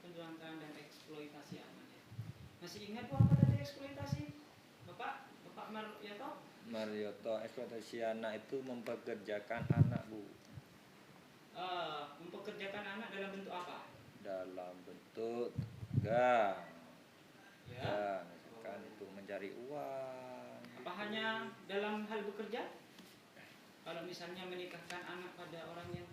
penelantaran dan eksploitasi anak ya. Masih ingat Bu apa tadi eksploitasi? Bapak Marioto? Marioto, eksploitasi anak itu mempekerjakan anak, Bu. Mempekerjakan anak dalam bentuk apa? Dalam bentuk gang. Ya. Misalkan itu mencari uang. Apa hanya dalam hal bekerja? Kalau misalnya menikahkan anak pada orang yang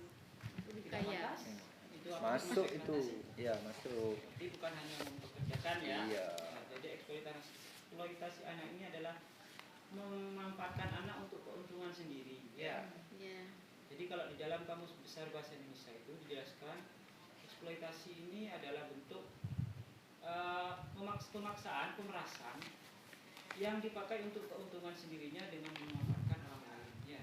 tidak pantas, itu apa? Masuk itu, ya masuk. Jadi bukan hanya mempekerjakan ya. Iya. Nah, jadi eksploitasi anak ini adalah memanfaatkan anak untuk keuntungan sendiri. Ya. Jadi kalau di dalam Kamus Besar Bahasa Indonesia itu dijelaskan eksploitasi ini adalah bentuk pemaksaan, pemerasan yang dipakai untuk keuntungan sendirinya dengan memanfaatkan orang lain. Ya.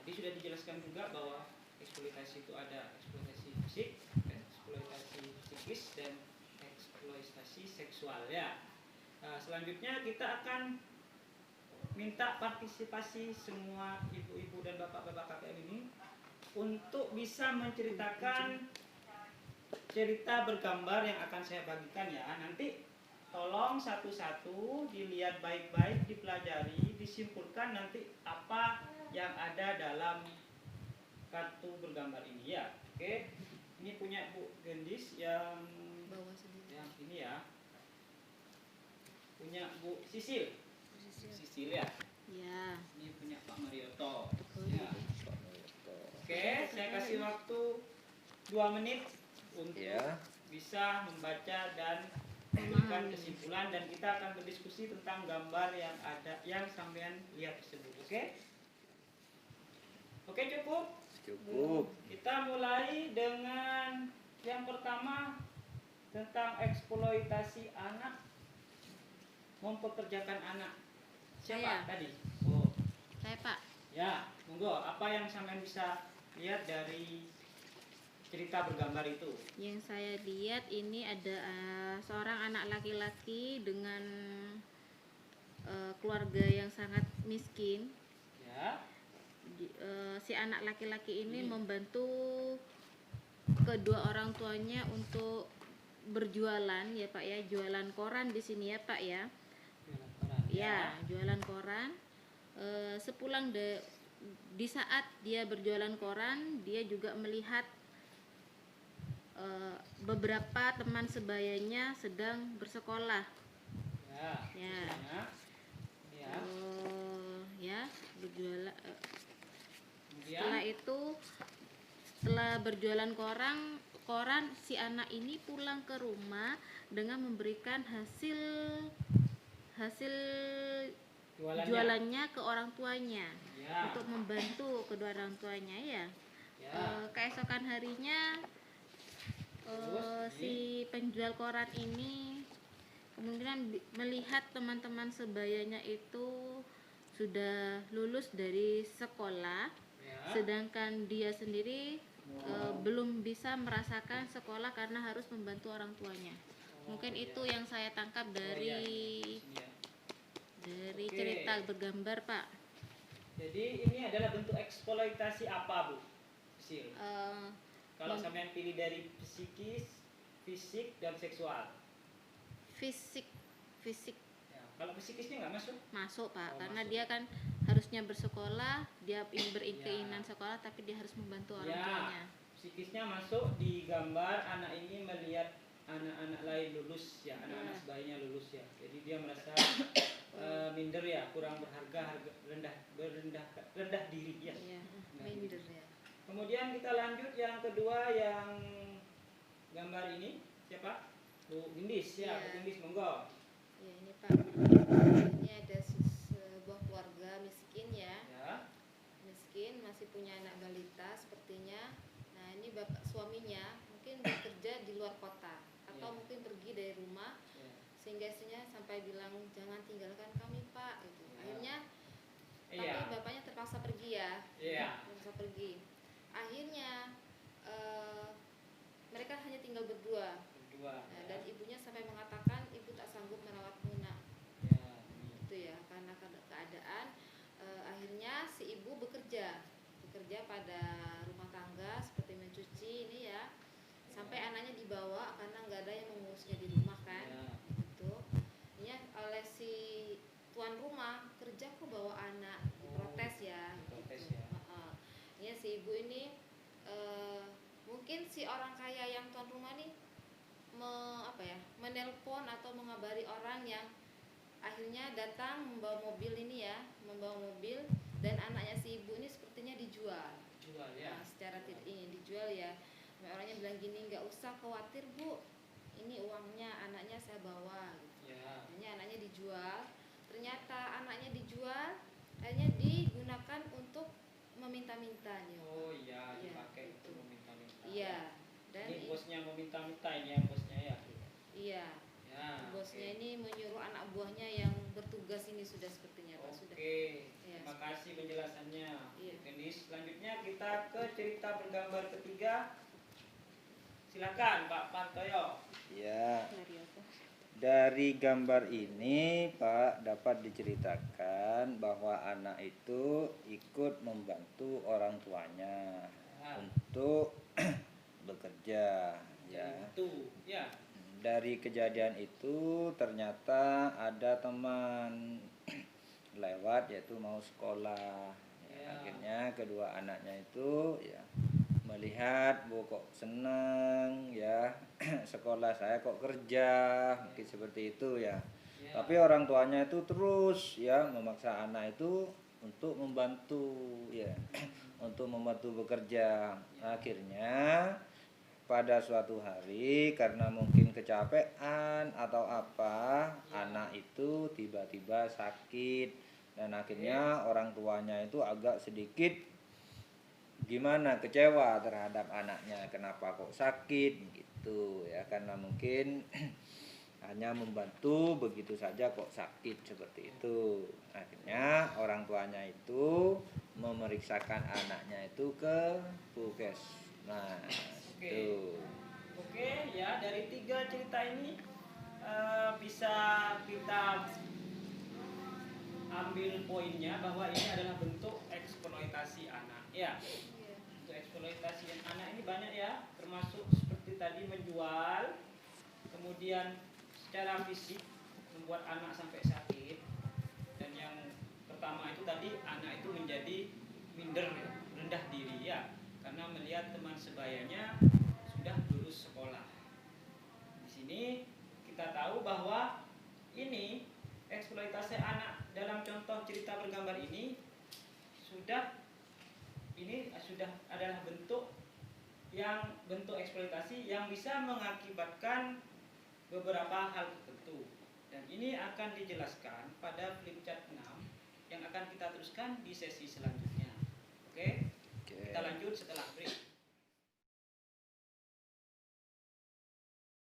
Tadi sudah dijelaskan juga bahwa eksploitasi itu ada eksploitasi fisik, eksploitasi psikis, dan eksploitasi seksual ya. Selanjutnya kita akan minta partisipasi semua ibu-ibu dan bapak-bapak KPM ini untuk bisa menceritakan cerita bergambar yang akan saya bagikan ya. Nanti tolong satu-satu dilihat baik-baik, dipelajari, disimpulkan nanti apa yang ada dalam kartu bergambar ini ya. Oke, ini punya Bu Gendis yang ini ya. Punya Bu Sisil ya. Ini punya Pak Marioto. Ya. Oke, saya kasih waktu 2 menit untuk bisa membaca dan memberikan kesimpulan, dan kita akan berdiskusi tentang gambar yang ada yang sampean lihat tersebut. Oke, cukup. Kita mulai dengan yang pertama tentang eksploitasi anak, mempekerjakan anak. Siapa tadi? Saya, Pak. Ya, monggo. Apa yang sampean bisa lihat dari cerita bergambar itu? Yang saya lihat ini ada seorang anak laki-laki dengan keluarga yang sangat miskin. Ya. Si anak laki-laki ini membantu kedua orang tuanya untuk berjualan ya Pak ya, jualan koran di sini ya Pak ya. Jualan koran. Sepulang di saat dia berjualan koran, dia juga melihat beberapa teman sebayanya sedang bersekolah. Berjualan. Setelah itu, setelah berjualan koran, si anak ini pulang ke rumah dengan memberikan hasil jualannya ke orang tuanya untuk membantu kedua orang tuanya ya. Keesokan harinya si penjual koran ini kemungkinan melihat teman-teman sebayanya itu sudah lulus dari sekolah, sedangkan dia sendiri belum bisa merasakan sekolah karena harus membantu orang tuanya. Mungkin itu yang saya tangkap dari cerita bergambar, Pak. Jadi ini adalah bentuk eksploitasi apa, Bu? Kalau sampean pilih dari psikis, fisik, dan seksual. Fisik. Ya, kalau psikisnya nggak masuk? Masuk, Pak. Karena masuk. Dia kan harusnya bersekolah, dia berkeinginan sekolah, tapi dia harus membantu orang tuanya. Psikisnya masuk di gambar anak ini melihat anak-anak lain lulus ya, anak-anak sebayanya lulus ya. Jadi dia merasa minder ya, kurang berharga, rendah diri ya. Minder ya. Kemudian kita lanjut yang kedua, yang gambar ini siapa? Bu Gendis ya, Bu Gendis monggo. Ya, ini Pak. Ini ada sebuah keluarga miskin ya. Miskin, masih punya anak balita sepertinya. Nah, ini bapak suaminya mungkin bekerja di luar kota atau mungkin pergi dari rumah, sehingga istrinya sampai bilang jangan tinggalkan kami Pak gitu. Akhirnya tapi bapaknya terpaksa pergi ya. Terpaksa pergi. Akhirnya mereka hanya tinggal berdua. Nah, dan ibunya sampai mengatakan ibu tak sanggup merawatmu nak. Itu ya, karena keadaan akhirnya si ibu bekerja pada rumah tangga seperti mencuci ini ya, sampai anaknya dibawa karena nggak menelpon atau mengabari orang yang akhirnya datang membawa mobil ini ya, membawa mobil dan anaknya si ibu ini sepertinya dijual. Jual ya. Nah, secara tidak ini dijual ya. Orangnya bilang gini, nggak usah khawatir bu, ini uangnya anaknya saya bawa. Gitu. Ya. Akhirnya anaknya dijual. Ternyata anaknya dijual, akhirnya digunakan untuk meminta-minta nih. Oh iya, Iya, dipakai gitu. untuk meminta-minta. Iya. Dan Ini bosnya meminta-minta ini ya bosnya ya. iya. Ya. Bosnya ini menyuruh anak buahnya yang bertugas ini sudah sepertinya Pak, sudah. Oke, Ya, terima kasih penjelasannya. Iya. Ini selanjutnya kita ke cerita bergambar ketiga. Silakan Pak Pantoyo. Ya, dari gambar ini Pak dapat diceritakan bahwa anak itu ikut membantu orang tuanya Ya. untuk bekerja ya. Itu, ya. Dari kejadian itu ternyata ada teman lewat yaitu mau sekolah ya, Ya. akhirnya kedua anaknya itu ya melihat bu kok seneng ya sekolah saya kok kerja mungkin seperti itu ya. Ya. Tapi orang tuanya itu terus ya memaksa anak itu untuk membantu ya untuk membantu bekerja. Akhirnya pada suatu hari karena mungkin kecapean atau apa Ya. anak itu tiba-tiba sakit dan akhirnya orang tuanya itu agak sedikit gimana kecewa terhadap anaknya kenapa kok sakit gitu ya karena mungkin hanya membantu begitu saja kok sakit seperti itu. Akhirnya orang tuanya itu memeriksakan anaknya itu ke puskesmas. Oke. Tuh. Oke, ya dari 3 cerita ini bisa kita ambil poinnya bahwa ini adalah bentuk eksploitasi anak. Ya, Iya. bentuk eksploitasi anak ini banyak ya, termasuk seperti tadi menjual, kemudian secara fisik membuat anak sampai sakit, dan yang pertama itu tadi anak itu menjadi minder, rendah diri ya, karena melihat teman sebayanya sudah lulus sekolah. Di sini kita tahu bahwa ini eksploitasi anak dalam contoh cerita bergambar ini sudah adalah bentuk eksploitasi yang bisa mengakibatkan beberapa hal tertentu, dan ini akan dijelaskan pada flipchart 6 yang akan kita teruskan di sesi selanjutnya. Oke? Kita lanjut setelah break.